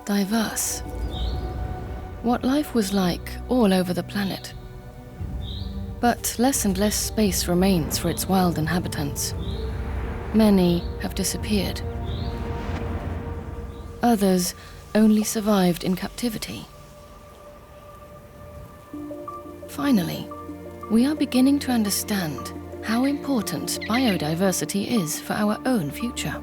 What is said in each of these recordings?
diverse. What life was like all over the planet. But less and less space remains for its wild inhabitants. Many have disappeared. Others only survived in captivity. Finally, we are beginning to understand how important biodiversity is for our own future.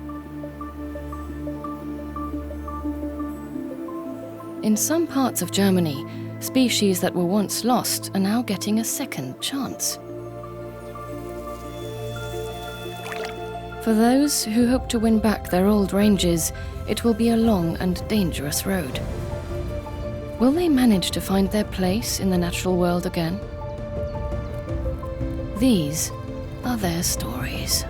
In some parts of Germany, species that were once lost are now getting a second chance. For those who hope to win back their old ranges, it will be a long and dangerous road. Will they manage to find their place in the natural world again? These are their stories.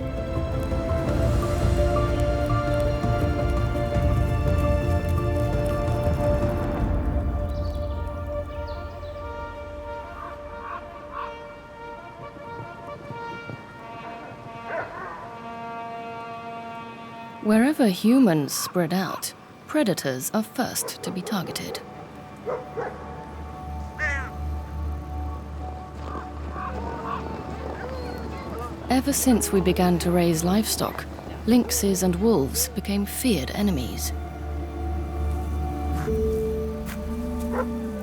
Wherever humans spread out, predators are first to be targeted. Ever since we began to raise livestock, lynxes and wolves became feared enemies.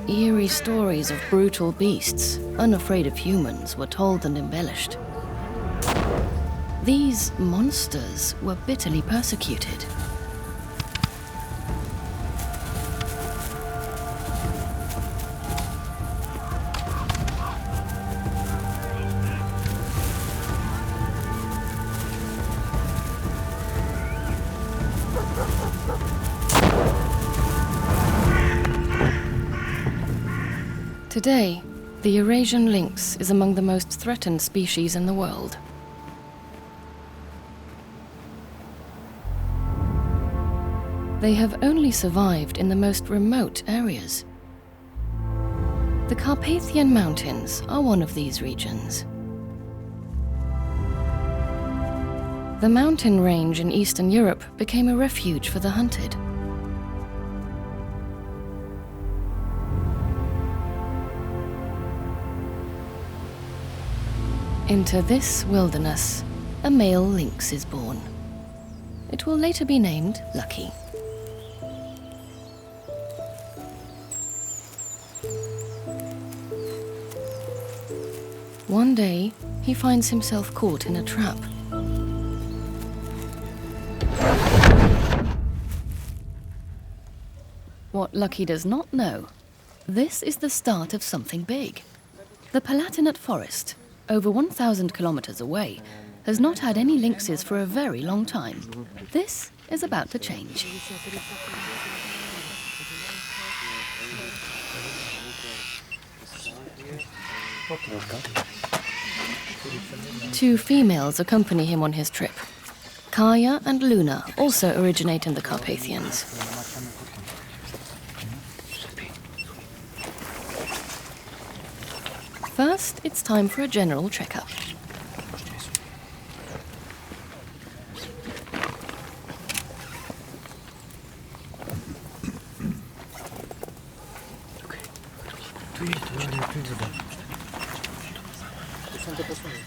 Eerie stories of brutal beasts, unafraid of humans, were told and embellished. These monsters were bitterly persecuted. Today, the Eurasian lynx is among the most threatened species in the world. They have only survived in the most remote areas. The Carpathian Mountains are one of these regions. The mountain range in Eastern Europe became a refuge for the hunted. Into this wilderness, a male lynx is born. It will later be named Lucky. One day, he finds himself caught in a trap. What Lucky does not know, this is the start of something big. The Palatinate Forest, over 1,000 kilometers away, has not had any lynxes for a very long time. This is about to change. Two females accompany him on his trip. Kaya and Luna also originate in the Carpathians. First, it's time for a general checkup.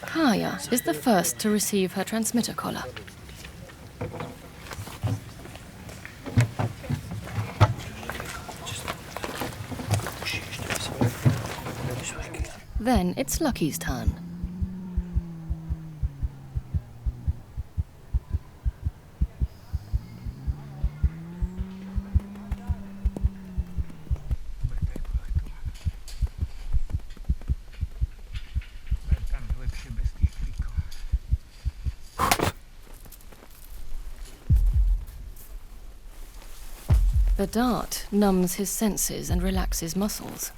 Kaya is the first to receive her transmitter collar. Then it's Lucky's turn. The dart numbs his senses and relaxes muscles.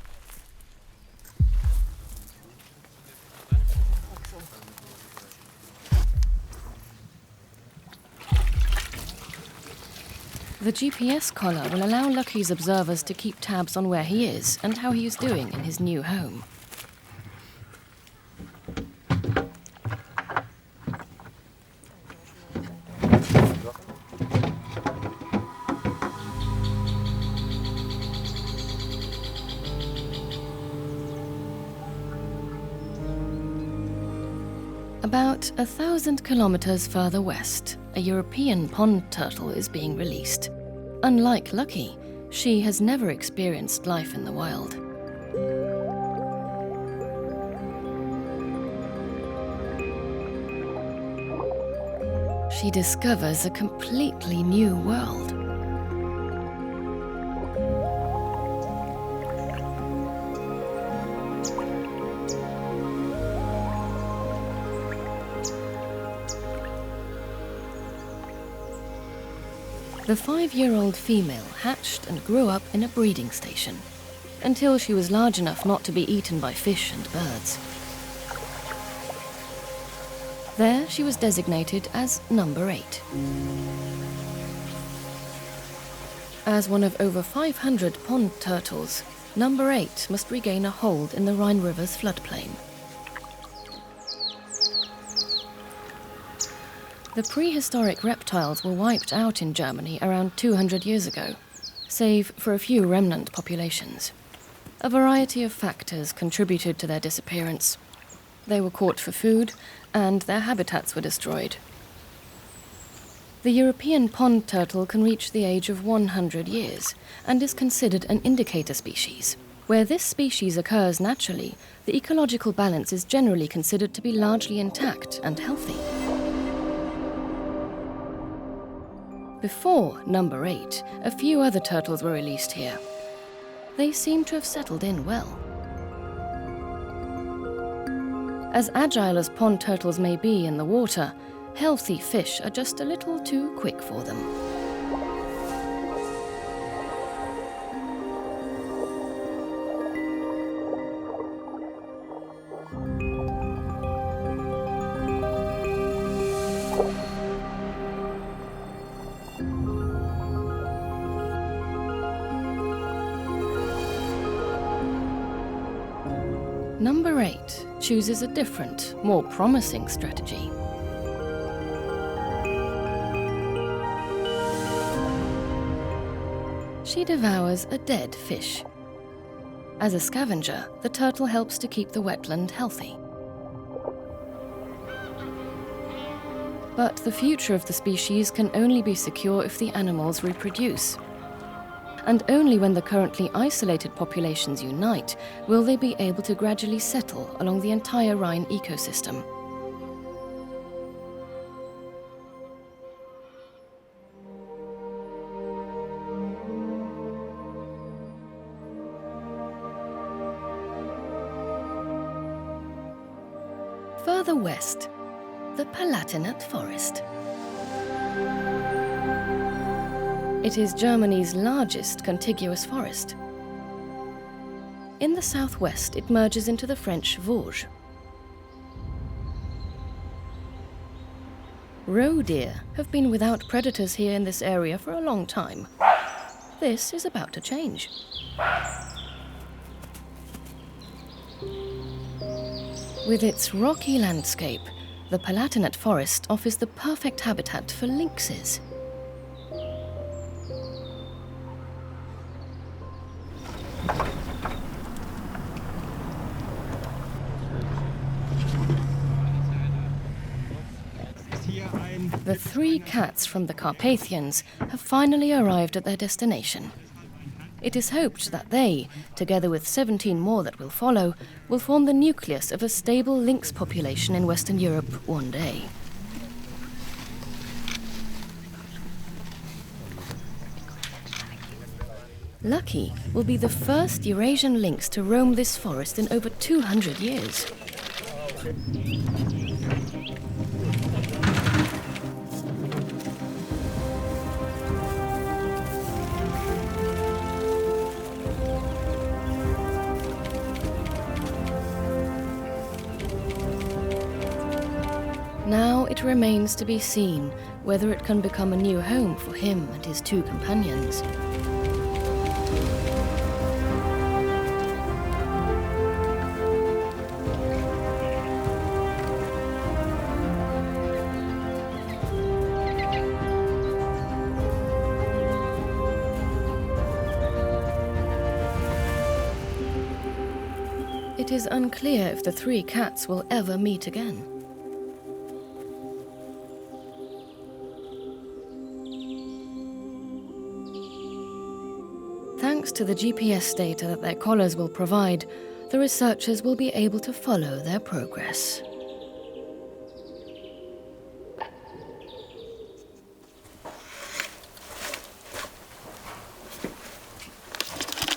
The GPS collar will allow Lucky's observers to keep tabs on where he is and how he is doing in his new home. About 1,000 kilometers further west, a European pond turtle is being released. Unlike Lucky, she has never experienced life in the wild. She discovers a completely new world. The 5-year-old female hatched and grew up in a breeding station until she was large enough not to be eaten by fish and birds. There she was designated as number 8. As one of over 500 pond turtles, number 8 must regain a hold in the Rhine River's floodplain. The prehistoric reptiles were wiped out in Germany around 200 years ago, save for a few remnant populations. A variety of factors contributed to their disappearance. They were caught for food, and their habitats were destroyed. The European pond turtle can reach the age of 100 years and is considered an indicator species. Where this species occurs naturally, the ecological balance is generally considered to be largely intact and healthy. Before number 8, a few other turtles were released here. They seem to have settled in well. As agile as pond turtles may be in the water, healthy fish are just a little too quick for them. Number 8 chooses a different, more promising strategy. She devours a dead fish. As a scavenger, the turtle helps to keep the wetland healthy. But the future of the species can only be secure if the animals reproduce. And only when the currently isolated populations unite will they be able to gradually settle along the entire Rhine ecosystem. Further west, the Palatinate Forest. It is Germany's largest contiguous forest. In the southwest, it merges into the French Vosges. Roe deer have been without predators here in this area for a long time. This is about to change. With its rocky landscape, the Palatinate Forest offers the perfect habitat for lynxes. The 3 cats from the Carpathians have finally arrived at their destination. It is hoped that they, together with 17 more that will follow, will form the nucleus of a stable lynx population in Western Europe one day. Lucky will be the first Eurasian lynx to roam this forest in over 200 years. Now it remains to be seen whether it can become a new home for him and his 2 companions. It is unclear if the 3 cats will ever meet again. thanks to the GPS data that their collars will provide, the researchers will be able to follow their progress.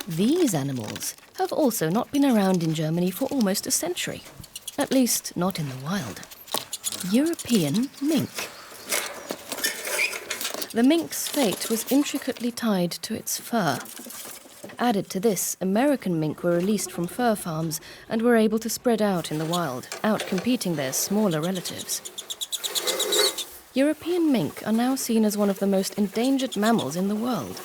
These animals have also not been around in Germany for almost a century, at least not in the wild. European mink. The mink's fate was intricately tied to its fur. Added to this, American mink were released from fur farms and were able to spread out in the wild, outcompeting their smaller relatives. European mink are now seen as one of the most endangered mammals in the world.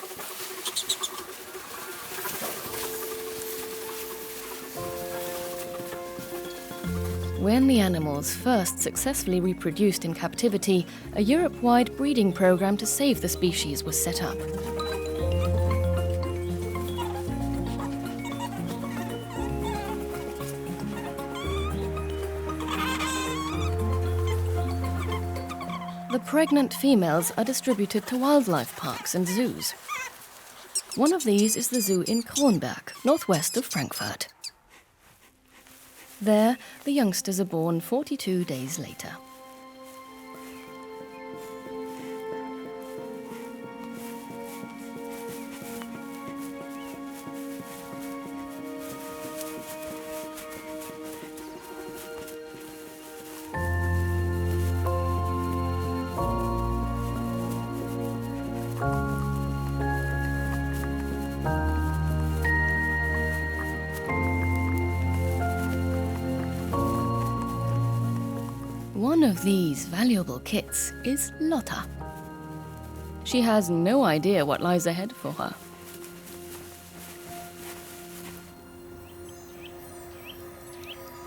When the animals first successfully reproduced in captivity, a Europe-wide breeding program to save the species was set up. The pregnant females are distributed to wildlife parks and zoos. One of these is the zoo in Kronberg, northwest of Frankfurt. There, the youngsters are born 42 days later. One of these valuable kits is Lotta. She has no idea what lies ahead for her.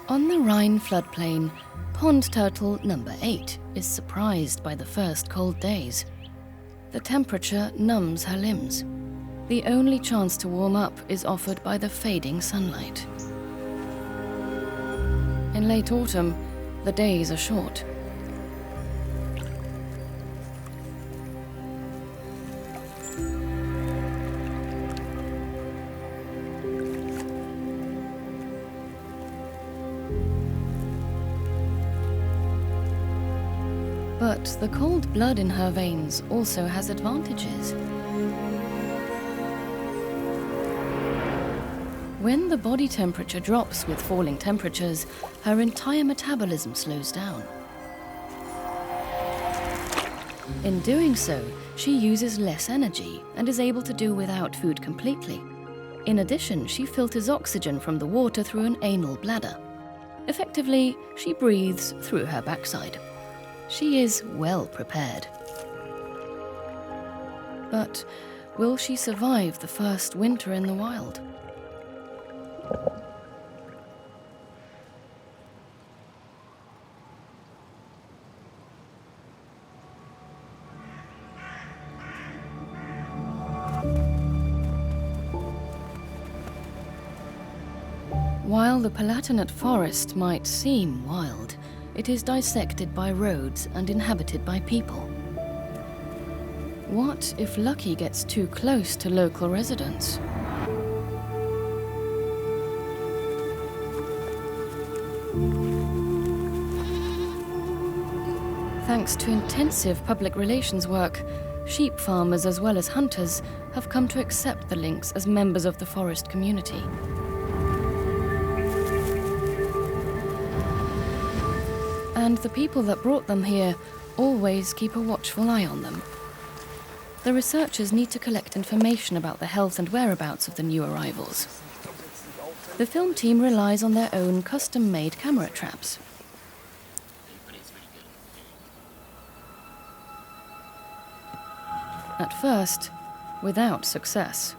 On the Rhine floodplain, pond turtle number 8 is surprised by the first cold days. The temperature numbs her limbs. The only chance to warm up is offered by the fading sunlight. In late autumn, the days are short. But the cold blood in her veins also has advantages. When the body temperature drops with falling temperatures, her entire metabolism slows down. In doing so, she uses less energy and is able to do without food completely. In addition, she filters oxygen from the water through an anal bladder. Effectively, she breathes through her backside. She is well prepared. But will she survive the first winter in the wild? While the Palatinate forest might seem wild, it is dissected by roads and inhabited by people. What if Lucky gets too close to local residents? Thanks to intensive public relations work, sheep farmers as well as hunters have come to accept the lynx as members of the forest community. And the people that brought them here always keep a watchful eye on them. The researchers need to collect information about the health and whereabouts of the new arrivals. The film team relies on their own custom-made camera traps. At first, without success.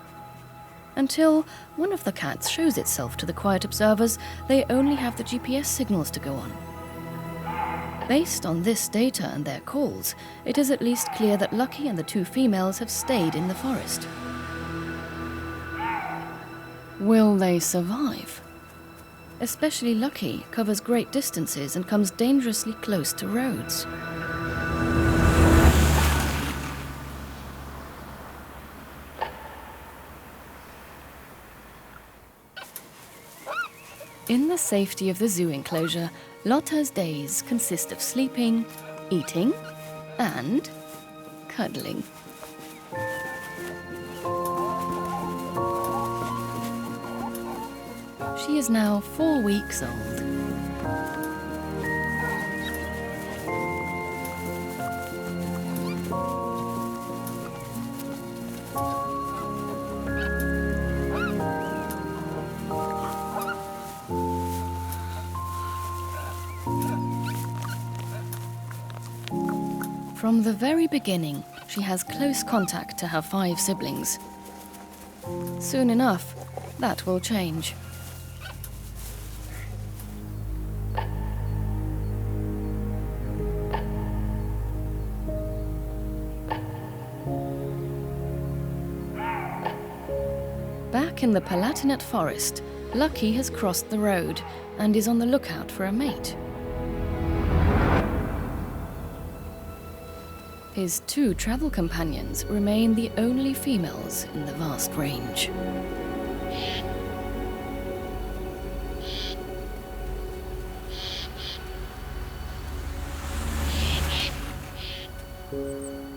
Until one of the cats shows itself to the quiet observers, they only have the GPS signals to go on. Based on this data and their calls, it is at least clear that Lucky and the two females have stayed in the forest. Will they survive? Especially Lucky covers great distances and comes dangerously close to roads. In the safety of the zoo enclosure, Lotta's days consist of sleeping, eating, and cuddling. She is now 4 weeks old. From the very beginning, she has close contact to her 5 siblings. Soon enough, that will change. Back in the Palatinate Forest, Lucky has crossed the road and is on the lookout for a mate. His 2 travel companions remain the only females in the vast range.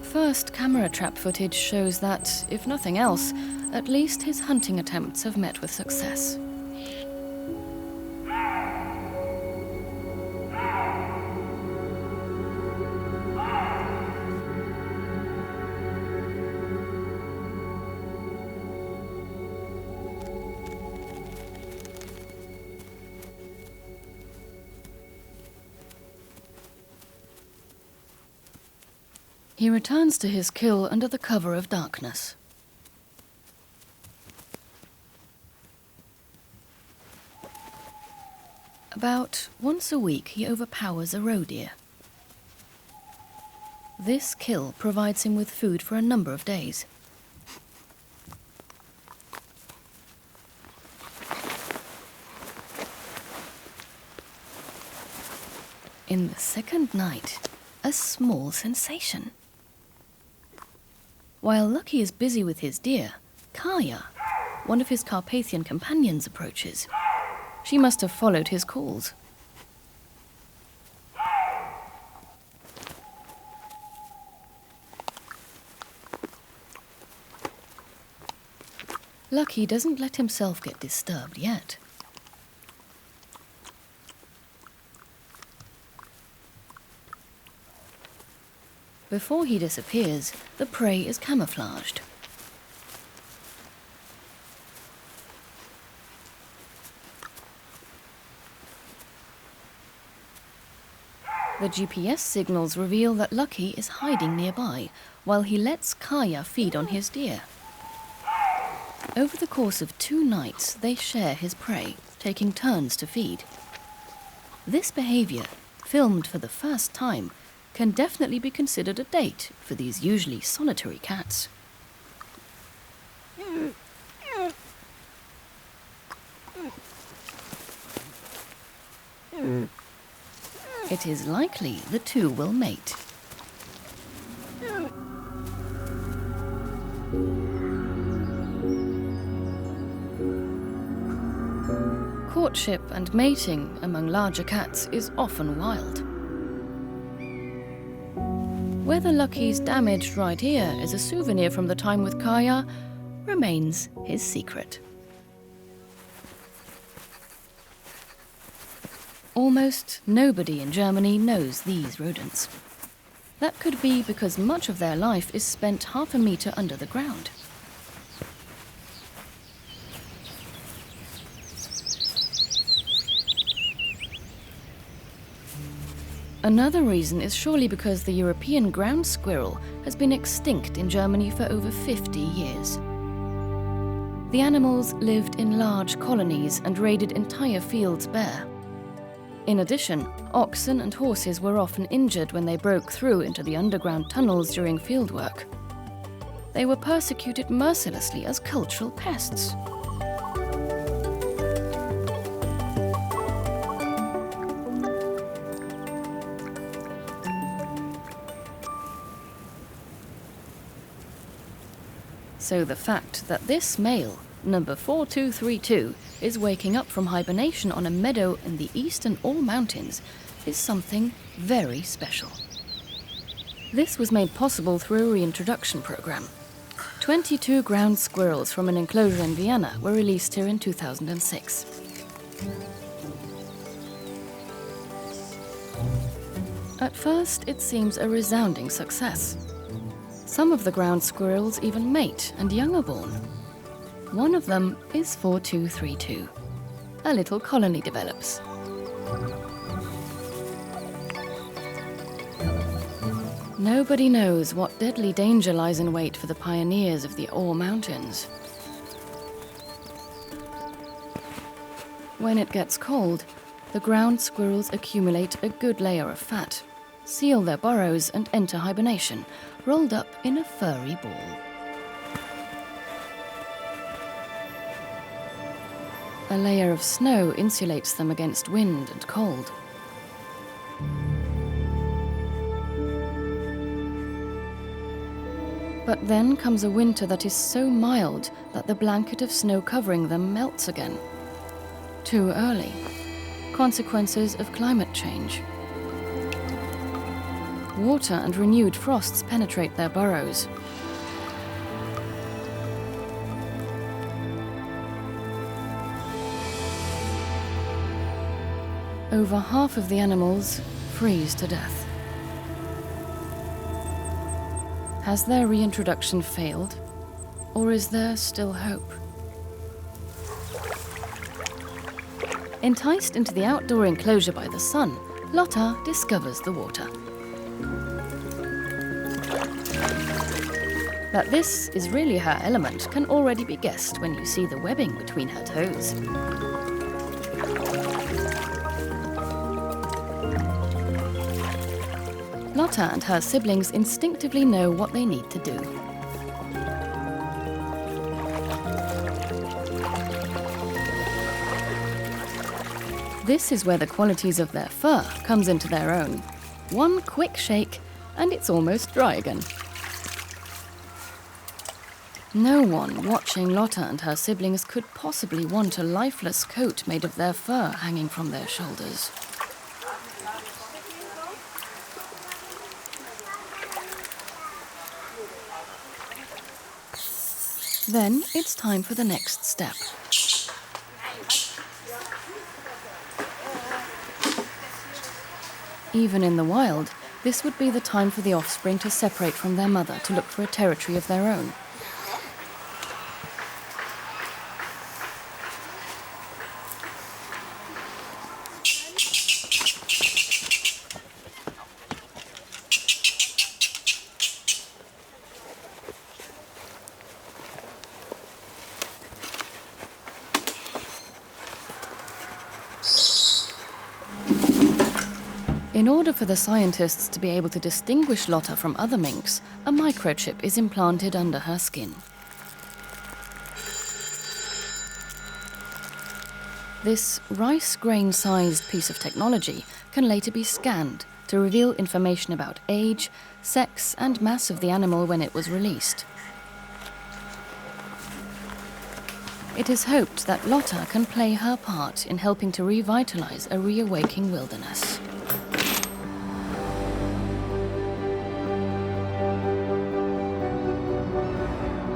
First camera trap footage shows that, if nothing else, at least his hunting attempts have met with success. He returns to his kill under the cover of darkness. About once a week, he overpowers a roe deer. This kill provides him with food for a number of days. In the second night, a small sensation. While Lucky is busy with his deer, Kaya, one of his Carpathian companions, approaches. She must have followed his calls. Lucky doesn't let himself get disturbed yet. Before he disappears, the prey is camouflaged. The GPS signals reveal that Lucky is hiding nearby, while he lets Kaya feed on his deer. Over the course of 2 nights, they share his prey, taking turns to feed. This behavior, filmed for the first time, can definitely be considered a date for these usually solitary cats. It is likely the 2 will mate. Courtship and mating among larger cats is often wild. Whether Lucky's damaged right ear is a souvenir from the time with Kaya remains his secret. Almost nobody in Germany knows these rodents. That could be because much of their life is spent half a meter under the ground. Another reason is surely because the European ground squirrel has been extinct in Germany for over 50 years. The animals lived in large colonies and raided entire fields bare. In addition, oxen and horses were often injured when they broke through into the underground tunnels during fieldwork. They were persecuted mercilessly as cultural pests. So the fact that this male, number 4232 is waking up from hibernation on a meadow in the eastern Ore Mountains is something very special. This was made possible through a reintroduction program. 22 ground squirrels from an enclosure in Vienna were released here in 2006. At first, it seems a resounding success. Some of the ground squirrels even mate and young are born. One of them is 4232. A little colony develops. Nobody knows what deadly danger lies in wait for the pioneers of the Ore Mountains. When it gets cold, the ground squirrels accumulate a good layer of fat, seal their burrows and enter hibernation, rolled up in a furry ball. A layer of snow insulates them against wind and cold. But then comes a winter that is so mild that the blanket of snow covering them melts again. Too early. Consequences of climate change. Water and renewed frosts penetrate their burrows. Over half of the animals freeze to death. Has their reintroduction failed, or is there still hope? Enticed into the outdoor enclosure by the sun, Lotta discovers the water. That this is really her element can already be guessed when you see the webbing between her toes. Lotta and her siblings instinctively know what they need to do. This is where the qualities of their fur comes into their own. One quick shake, and it's almost dry again. No one watching Lotta and her siblings could possibly want a lifeless coat made of their fur hanging from their shoulders. Then it's time for the next step. Even in the wild, this would be the time for the offspring to separate from their mother to look for a territory of their own. In order for the scientists to be able to distinguish Lotta from other minks, a microchip is implanted under her skin. This rice grain-sized piece of technology can later be scanned to reveal information about age, sex, and mass of the animal when it was released. It is hoped that Lotta can play her part in helping to revitalize a reawaking wilderness.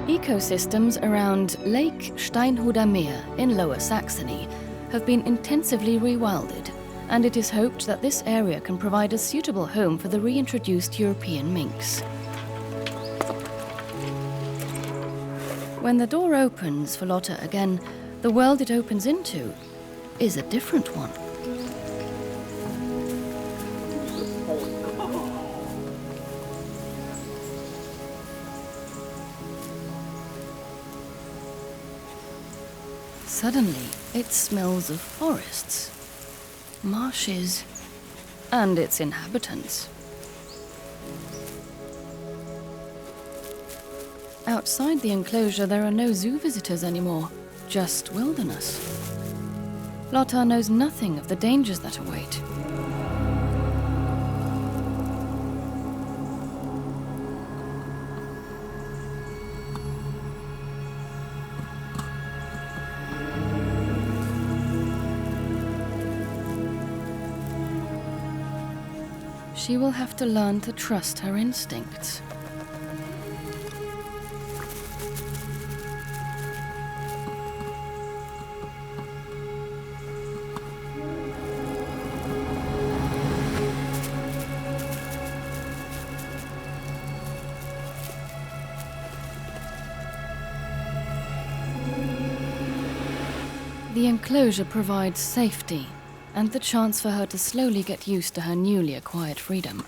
Ecosystems around Lake Steinhuder Meer in Lower Saxony have been intensively rewilded, and it is hoped that this area can provide a suitable home for the reintroduced European minks. When the door opens for Lotta again, the world it opens into is a different one. Suddenly, it smells of forests, marshes, and its inhabitants. Outside the enclosure, there are no zoo visitors anymore, just wilderness. Lotta knows nothing of the dangers that await. She will have to learn to trust her instincts. The enclosure provides safety and the chance for her to slowly get used to her newly acquired freedom.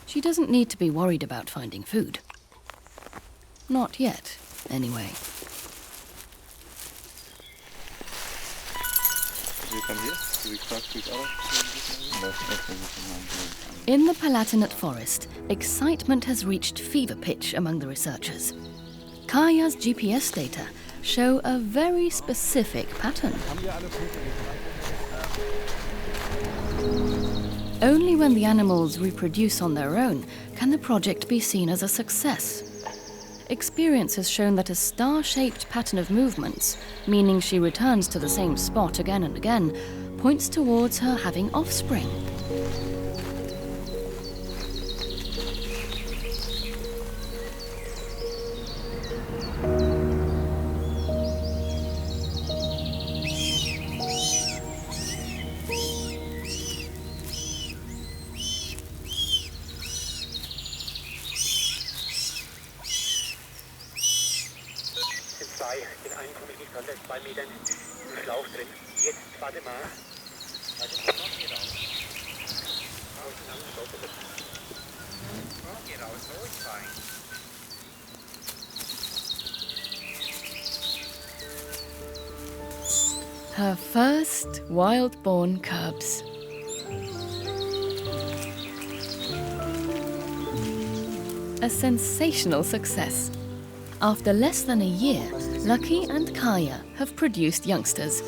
She doesn't need to be worried about finding food. Not yet, anyway. You come here? Do we talk to each other? In the Palatinate Forest, excitement has reached fever pitch among the researchers. Kaya's GPS data show a very specific pattern. Only when the animals reproduce on their own can the project be seen as a success. Experience has shown that a star-shaped pattern of movements, meaning she returns to the same spot again and again, points towards her having offspring. Den einen komme ich nicht ran, der ist 2 Metern im Schlauch drin. Jetzt, warte mal. Warte mal, geh raus. Geh raus, so ist fein. Her first wild-born cubs. A sensational success. After less than a year, Lucky and Kaya have produced youngsters.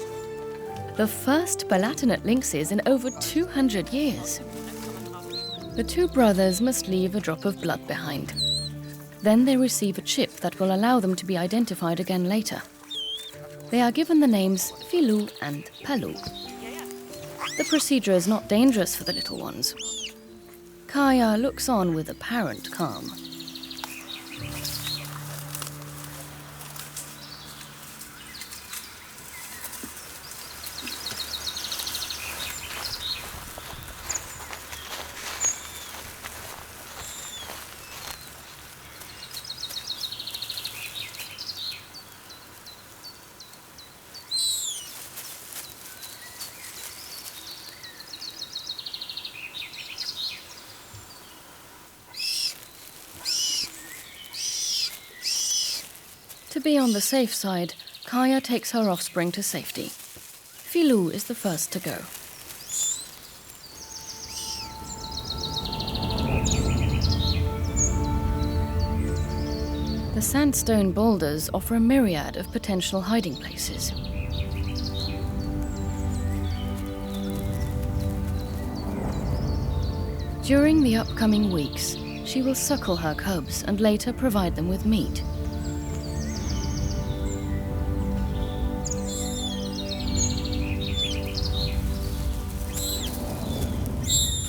The first Palatinate lynxes in over 200 years. The two brothers must leave a drop of blood behind. Then they receive a chip that will allow them to be identified again later. They are given the names Filou and Palou. The procedure is not dangerous for the little ones. Kaya looks on with apparent calm. To be on the safe side, Kaya takes her offspring to safety. Filou is the first to go. The sandstone boulders offer a myriad of potential hiding places. During the upcoming weeks, she will suckle her cubs and later provide them with meat.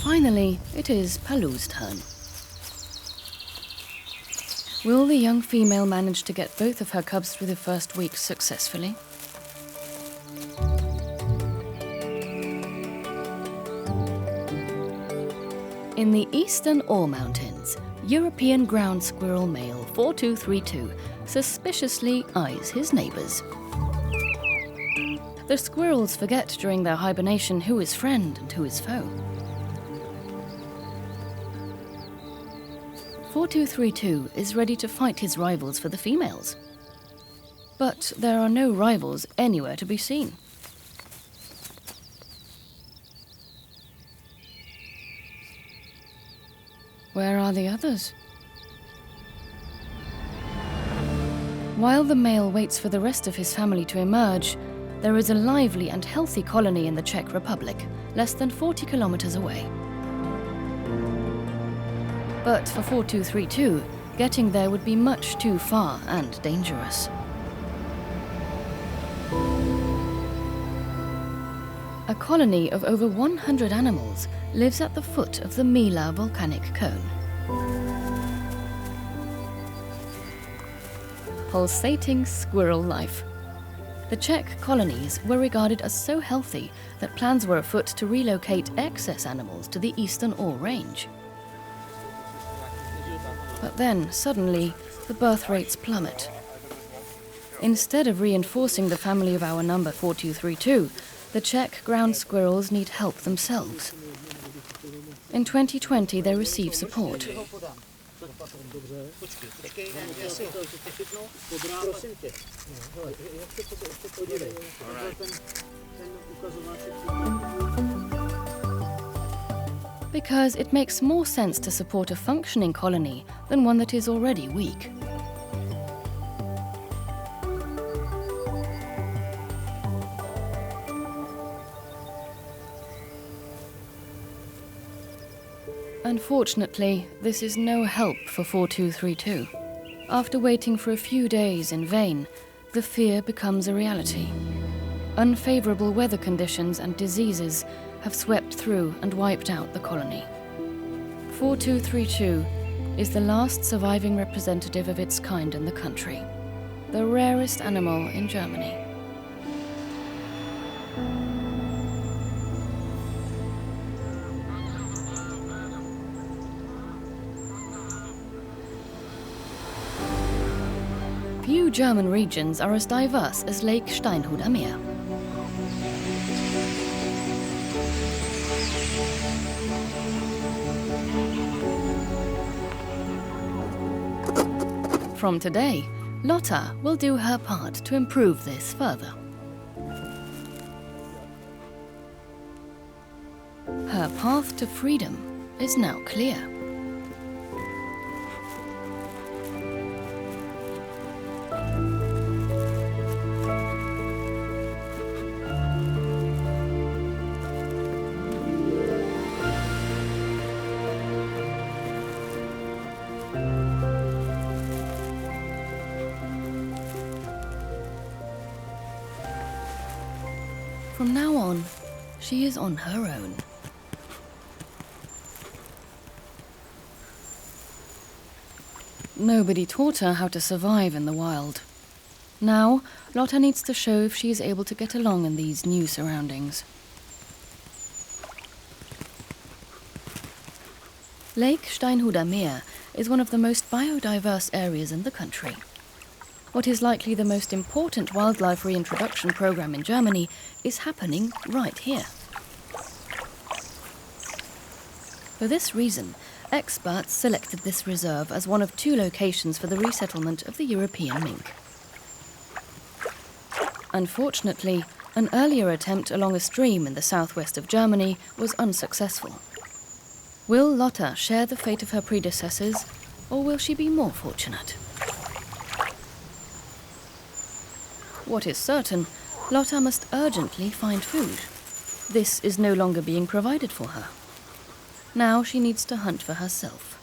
Finally, it is Palou's turn. Will the young female manage to get both of her cubs through the first week successfully? In the eastern Ore Mountains, European ground squirrel male 4232 suspiciously eyes his neighbors. The squirrels forget during their hibernation who is friend and who is foe. 4232 is ready to fight his rivals for the females. But there are no rivals anywhere to be seen. Where are the others? While the male waits for the rest of his family to emerge, there is a lively and healthy colony in the Czech Republic, less than 40 kilometers away. But for 4232, getting there would be much too far and dangerous. A colony of over 100 animals lives at the foot of the Mila volcanic cone. Pulsating squirrel life. The Czech colonies were regarded as so healthy that plans were afoot to relocate excess animals to the Eastern Ore Range. But then, suddenly, the birth rates plummet. Instead of reinforcing the family of our number 4232, the Czech ground squirrels need help themselves. In 2020, they receive support. Because it makes more sense to support a functioning colony than one that is already weak. Unfortunately, this is no help for 4232. After waiting for a few days in vain, the fear becomes a reality. Unfavorable weather conditions and diseases have swept through and wiped out the colony. 4232 is the last surviving representative of its kind in the country, the rarest animal in Germany. Few German regions are as diverse as Lake Steinhuder Meer. From today, Lotta will do her part to improve this further. Her path to freedom is now clear. From now on, she is on her own. Nobody taught her how to survive in the wild. Now, Lotta needs to show if she is able to get along in these new surroundings. Lake Steinhuder Meer is one of the most biodiverse areas in the country. What is likely the most important wildlife reintroduction program in Germany is happening right here. For this reason, experts selected this reserve as one of 2 locations for the resettlement of the European mink. Unfortunately, an earlier attempt along a stream in the southwest of Germany was unsuccessful. Will Lotta share the fate of her predecessors, or will she be more fortunate? What is certain, Lotta must urgently find food. This is no longer being provided for her. Now she needs to hunt for herself.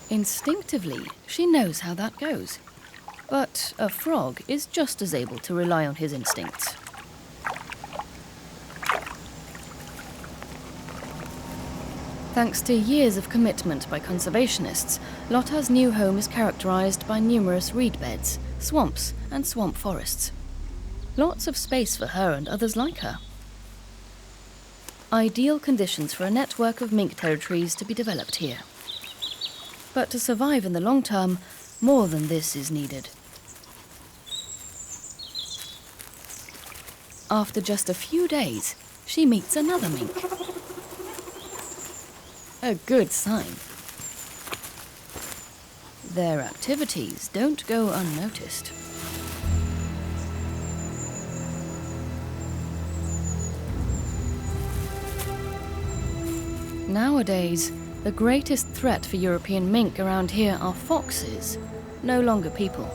Instinctively, she knows how that goes. But a frog is just as able to rely on his instincts. Thanks to years of commitment by conservationists, Lotta's new home is characterized by numerous reed beds, swamps, and swamp forests. Lots of space for her and others like her. Ideal conditions for a network of mink territories to be developed here. But to survive in the long term, more than this is needed. After just a few days, she meets another mink. A good sign. Their activities don't go unnoticed. Nowadays, the greatest threat for European mink around here are foxes, no longer people.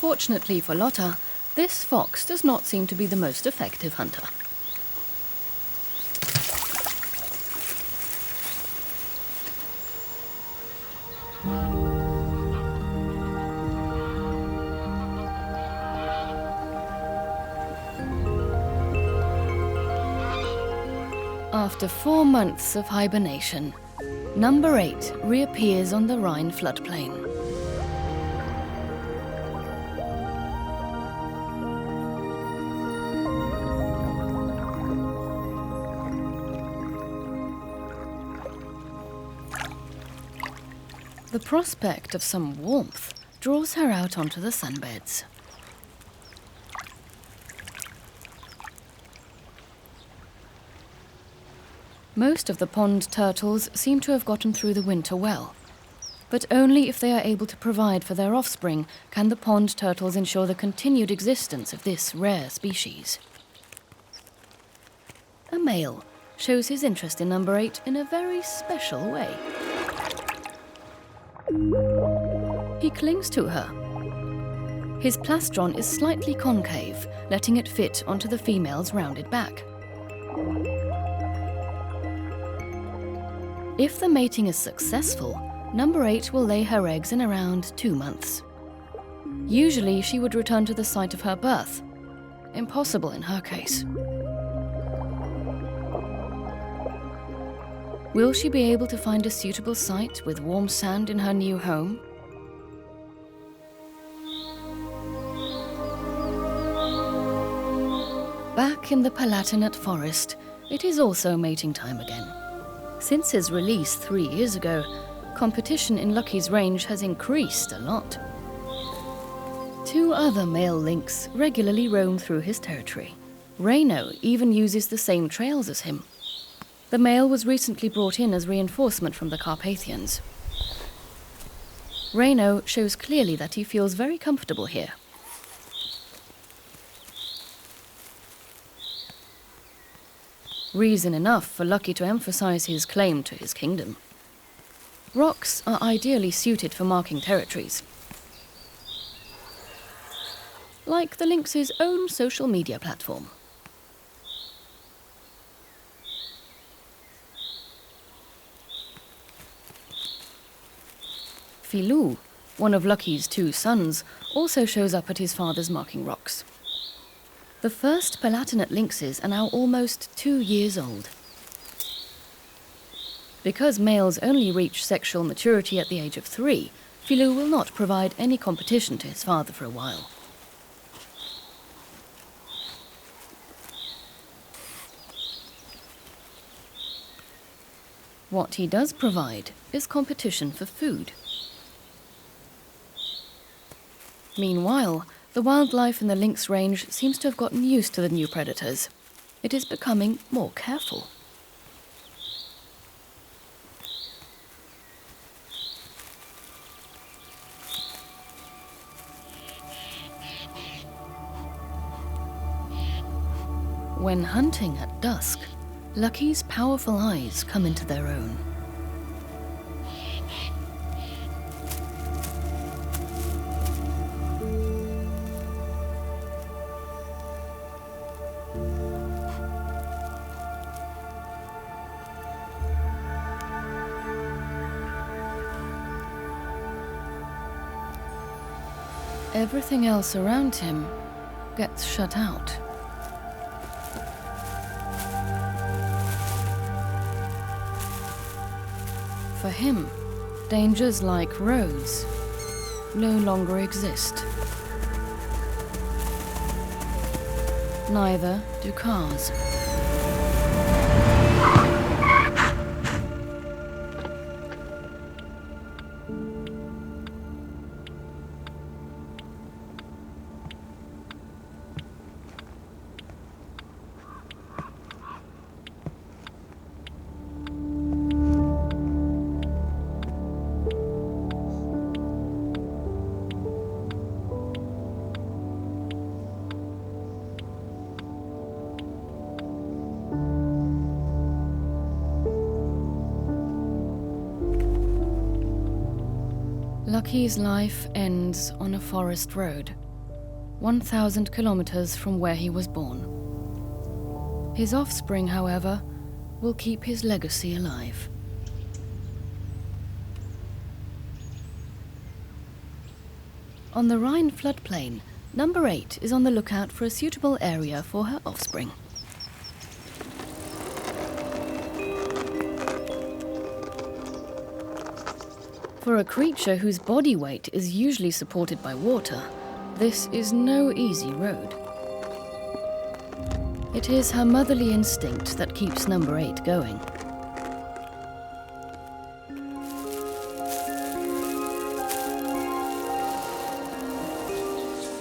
Fortunately for Lotta, this fox does not seem to be the most effective hunter. After 4 months of hibernation, number 8 reappears on the Rhine floodplain. The prospect of some warmth draws her out onto the sunbeds. Most of the pond turtles seem to have gotten through the winter well, but only if they are able to provide for their offspring can the pond turtles ensure the continued existence of this rare species. A male shows his interest in number 8 in a very special way. He clings to her. His plastron is slightly concave, letting it fit onto the female's rounded back. If the mating is successful, number 8 will lay her eggs in around 2 months. Usually she would return to the site of her birth. Impossible in her case. Will she be able to find a suitable site with warm sand in her new home? Back in the Palatinate forest, it is also mating time again. Since his release 3 years ago, competition in Lucky's range has increased a lot. 2 other male lynx regularly roam through his territory. Reno even uses the same trails as him. The male was recently brought in as reinforcement from the Carpathians. Reno shows clearly that he feels very comfortable here. Reason enough for Lucky to emphasize his claim to his kingdom. Rocks are ideally suited for marking territories. Like the lynx's own social media platform. Filou, one of Lucky's 2 sons, also shows up at his father's marking rocks. The first Palatinate lynxes are now almost 2 years old. Because males only reach sexual maturity at the age of 3, Filou will not provide any competition to his father for a while. What he does provide is competition for food. Meanwhile, the wildlife in the lynx range seems to have gotten used to the new predators. It is becoming more careful. When hunting at dusk, Lucky's powerful eyes come into their own. Everything else around him gets shut out. For him, dangers like roads no longer exist. Neither do cars. Lucky's life ends on a forest road. 1,000 kilometers from where he was born. His offspring, however, will keep his legacy alive. On the Rhine floodplain, number 8 is on the lookout for a suitable area for her offspring. For a creature whose body weight is usually supported by water, this is no easy road. It is her motherly instinct that keeps number 8 going.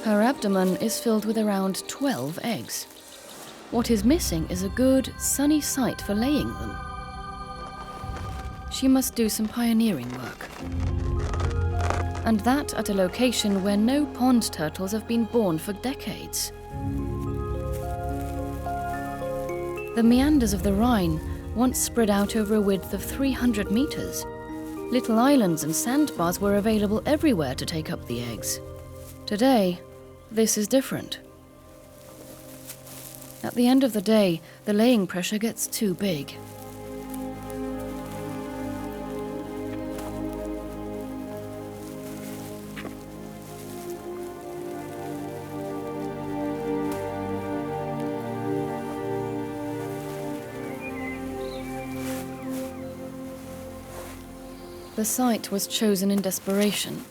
Her abdomen is filled with around 12 eggs. What is missing is a good, sunny site for laying them. She must do some pioneering work. And that at a location where no pond turtles have been born for decades. The meanders of the Rhine once spread out over a width of 300 meters. Little islands and sandbars were available everywhere to take up the eggs. Today, this is different. At the end of the day, the laying pressure gets too big. The site was chosen in desperation.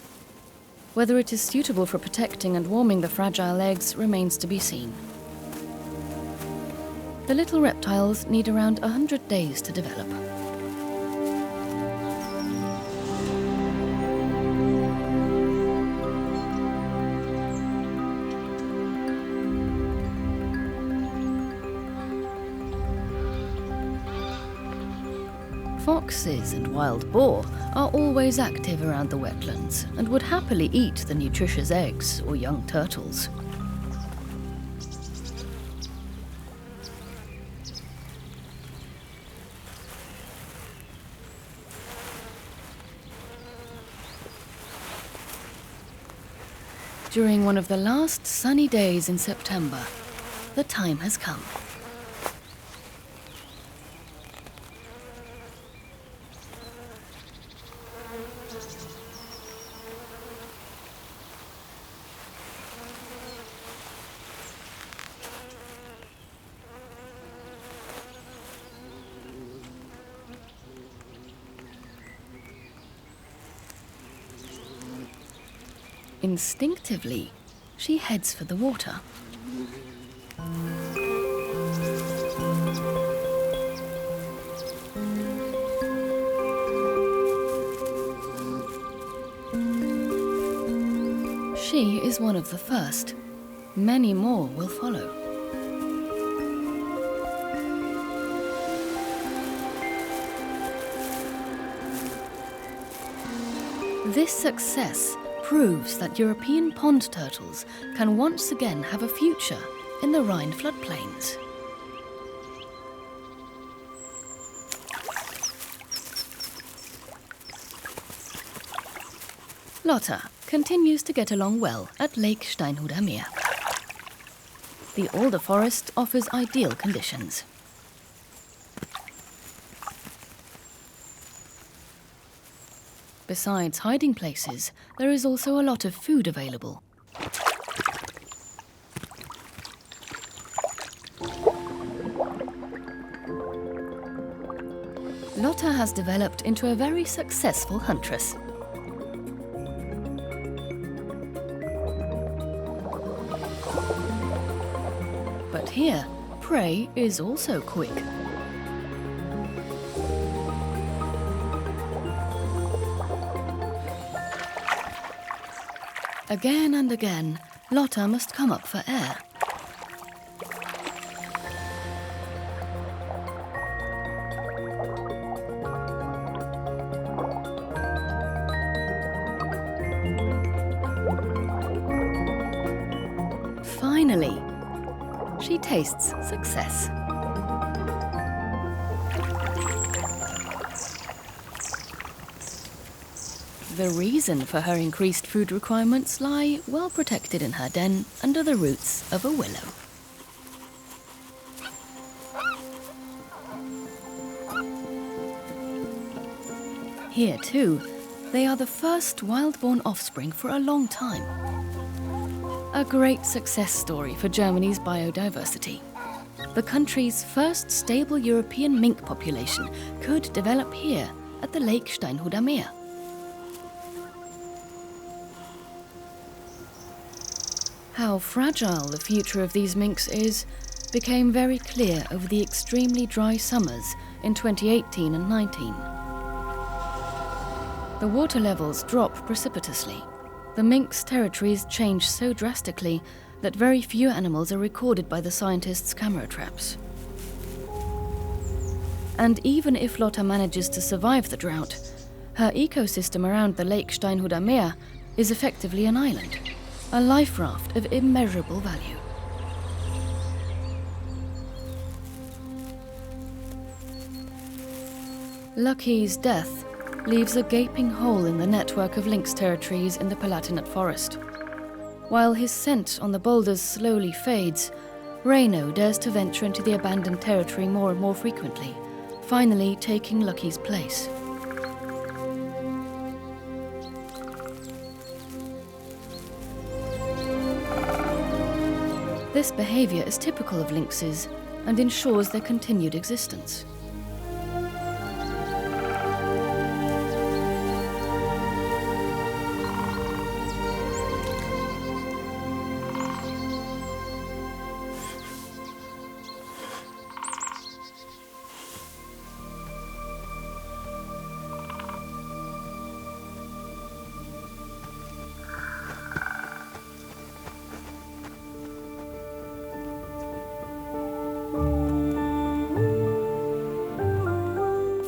Whether it is suitable for protecting and warming the fragile eggs remains to be seen. The little reptiles need around 100 days to develop. Foxes and wild boar are always active around the wetlands and would happily eat the nutritious eggs or young turtles. During one of the last sunny days in September, the time has come. Instinctively, she heads for the water. She is one of the first. Many more will follow. This success proves that European pond turtles can once again have a future in the Rhine floodplains. Lotta continues to get along well at Lake Steinhuder Meer. The alder forest offers ideal conditions. Besides hiding places, there is also a lot of food available. Lotta has developed into a very successful huntress. But here, prey is also quick. Again and again, Lotta must come up for air. Finally, she tastes success. the reason for her increased food requirements lie well protected in her den under the roots of a willow. Here, too, they are the first wild-born offspring for a long time. A great success story for Germany's biodiversity. The country's first stable European mink population could develop here at the Lake Steinhuder Meer. How fragile the future of these minks is became very clear over the extremely dry summers in 2018 and 19. The water levels drop precipitously. The minks' territories change so drastically that very few animals are recorded by the scientists' camera traps. And even if Lotta manages to survive the drought, her ecosystem around the Lake Steinhuder Meer is effectively an island, a life raft of immeasurable value. Lucky's death leaves a gaping hole in the network of lynx territories in the Palatinate Forest. While his scent on the boulders slowly fades, Reino dares to venture into the abandoned territory more and more frequently, finally taking Lucky's place. This behavior is typical of lynxes and ensures their continued existence.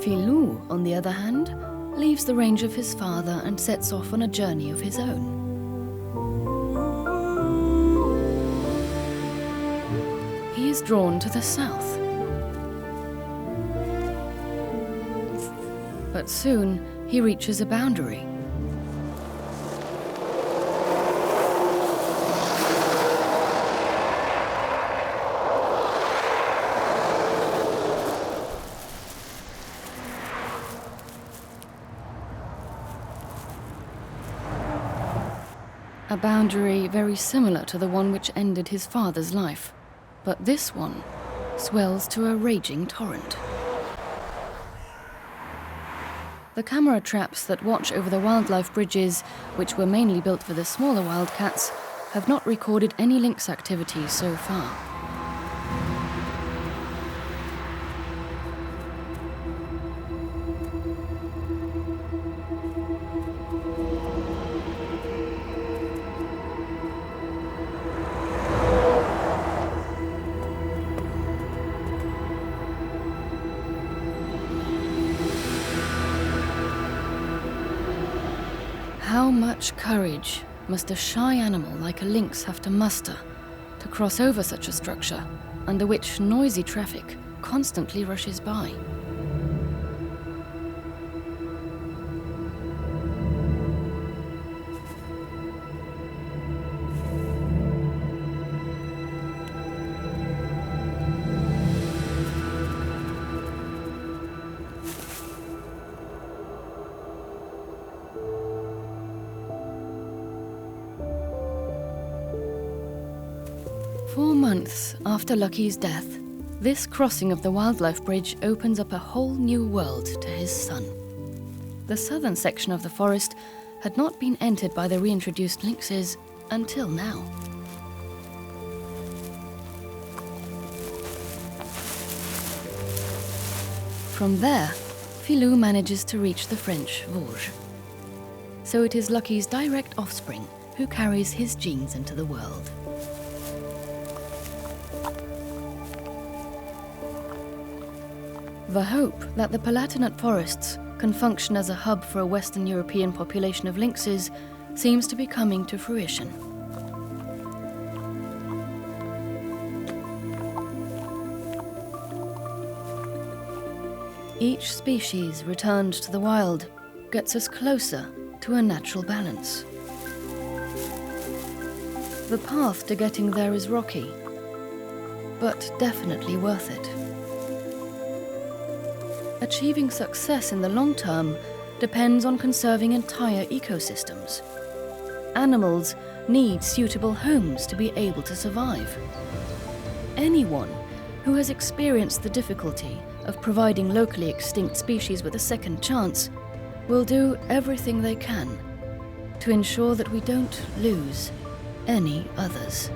Filou, on the other hand, leaves the range of his father and sets off on a journey of his own. He is drawn to the south. But soon he reaches a boundary. A boundary very similar to the one which ended his father's life, but this one swells to a raging torrent. The camera traps that watch over the wildlife bridges, which were mainly built for the smaller wildcats, have not recorded any lynx activity so far. How much courage must a shy animal like a lynx have to muster to cross over such a structure under which noisy traffic constantly rushes by? Four months after Lucky's death, this crossing of the wildlife bridge opens up a whole new world to his son. The southern section of the forest had not been entered by the reintroduced lynxes until now. From there, Filou manages to reach the French Vosges. So it is Lucky's direct offspring who carries his genes into the world. The hope that the Palatinate forests can function as a hub for a Western European population of lynxes seems to be coming to fruition. Each species returned to the wild gets us closer to a natural balance. The path to getting there is rocky, but definitely worth it. Achieving success in the long term depends on conserving entire ecosystems. Animals need suitable homes to be able to survive. Anyone who has experienced the difficulty of providing locally extinct species with a second chance will do everything they can to ensure that we don't lose any others.